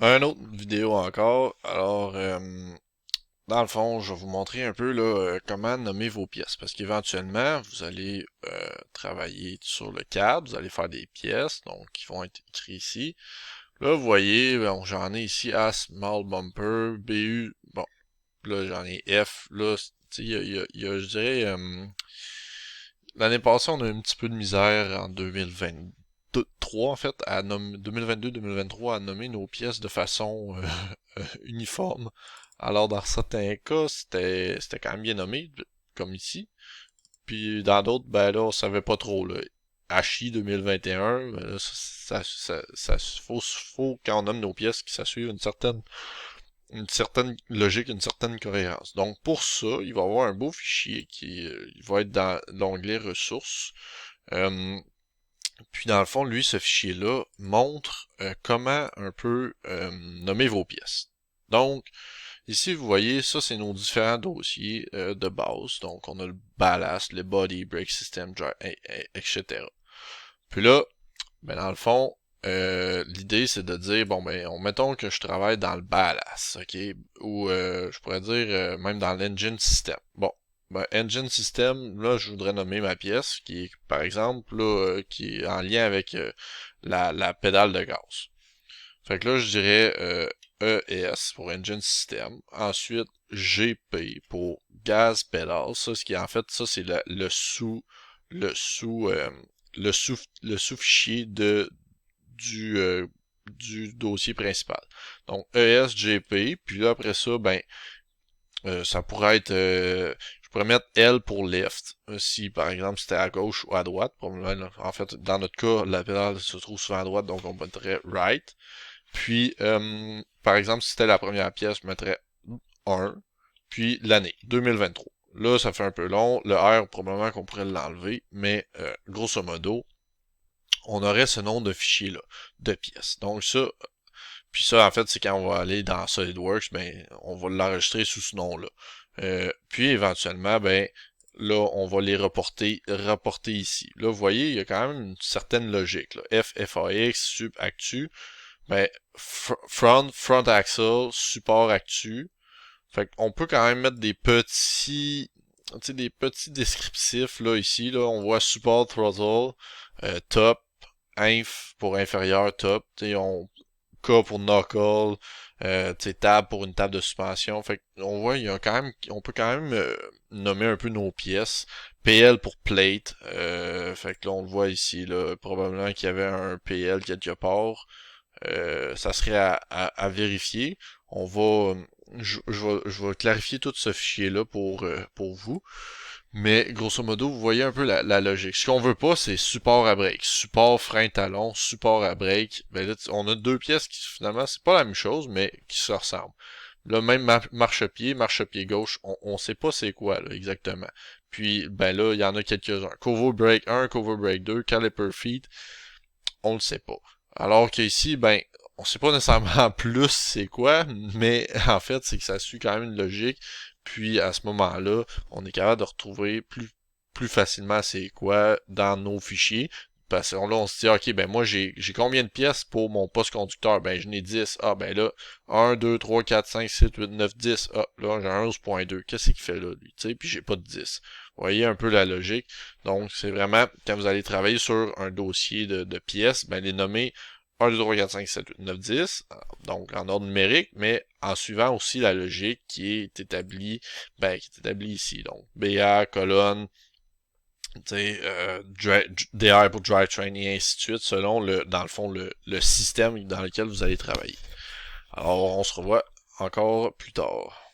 Un autre vidéo encore. Alors, dans le fond, je vais vous montrer un peu là, comment nommer vos pièces. Parce qu'éventuellement, vous allez travailler sur le CAD, vous allez faire des pièces, donc qui vont être écrites ici. Là, vous voyez, bon, j'en ai ici A Small Bumper, BU, bon, là j'en ai F, là, tu sais, je dirais, l'année passée, on a eu un petit peu de misère en 2023, en fait, 2022-2023, à nommer nos pièces de façon uniforme. Alors, dans certains cas, c'était quand même bien nommé, comme ici. Puis, dans d'autres, ben là, on savait pas trop, là. HI 2021, ben là, faut, quand on nomme nos pièces, que ça suive une certaine logique, une certaine cohérence. Donc pour ça, il va y avoir un beau fichier qui il va être dans l'onglet ressources. Euh, Puis dans le fond, lui, ce fichier-là montre comment un peu nommer vos pièces. Donc, ici, vous voyez, ça, c'est nos différents dossiers de base. Donc, on a le ballast, le body, brake system, drive, etc. Puis là, ben dans le fond, l'idée c'est de dire bon ben mettons que je travaille dans le ballast, ok, ou je pourrais dire même dans l'engine system. Bon, ben engine system, là je voudrais nommer ma pièce qui est par exemple là qui est en lien avec la pédale de gaz. Fait que là je dirais ES pour engine system. Ensuite GP pour gas pedal. Ça ce qui est en fait ça c'est le sous le sous-fichier du, euh, du dossier principal. Donc ESGP, puis là après ça, ben ça pourrait être je pourrais mettre L pour left, si par exemple c'était à gauche ou à droite, probablement en fait dans notre cas la pédale se trouve souvent à droite, donc on mettrait right. Puis par exemple si c'était la première pièce, je mettrais 1, puis l'année 2023. Là, ça fait un peu long. Le R, probablement qu'on pourrait l'enlever, mais grosso modo, on aurait ce nom de fichier-là, de pièces. Donc ça, puis ça, en fait, c'est quand on va aller dans SolidWorks, ben, on va l'enregistrer sous ce nom-là. Puis éventuellement, ben, là, on va les rapporter ici. Là, vous voyez, il y a quand même une certaine logique. Là. FAX, sub actu, ben, front axle, support actu. Fait qu'on peut quand même mettre tu sais, des petits descriptifs là ici. Là, on voit support throttle, top, inf pour inférieur, top. K pour knuckle, tab pour une table de suspension. Fait on voit, il y a quand même, on peut quand même nommer un peu nos pièces. PL pour plate. Fait que là, on le voit ici, là, probablement qu'il y avait un PL quelque part. Ça serait à vérifier. On va, je vais clarifier tout ce fichier-là pour vous. Mais grosso modo, vous voyez un peu la logique. Ce qu'on veut pas, c'est support à break. Support frein talon, support à break. Ben là, on a deux pièces qui finalement, c'est pas la même chose, mais qui se ressemblent. Là, même marchepied gauche, on sait pas c'est quoi là, exactement. Puis, ben là, il y en a quelques-uns. Cover break 1, cover break 2, caliper feet, on le sait pas. Alors qu'ici, ben, on sait pas nécessairement plus c'est quoi, mais en fait, c'est que ça suit quand même une logique. Puis à ce moment-là, on est capable de retrouver plus facilement c'est quoi dans nos fichiers. Parce que là, on se dit, ok, ben moi j'ai combien de pièces pour mon poste conducteur? Ben je n'ai 10. Ah ben là, 1, 2, 3, 4, 5, 6, 8, 9, 10. Ah, là, j'ai un 11.2. Qu'est-ce qu'il fait là, lui? Tu sais, puis j'ai pas de 10. Vous voyez un peu la logique. Donc, c'est vraiment, quand vous allez travailler sur un dossier de pièces, ben les nommer 1, 2, 3, 4, 5, 7, 8, 9, 10, donc en ordre numérique, mais en suivant aussi la logique qui est établie, ben, qui est établie ici. Donc, BA, colonne, DR pour drivetrain et ainsi de suite, selon dans le fond, le système dans lequel vous allez travailler. Alors, on se revoit encore plus tard.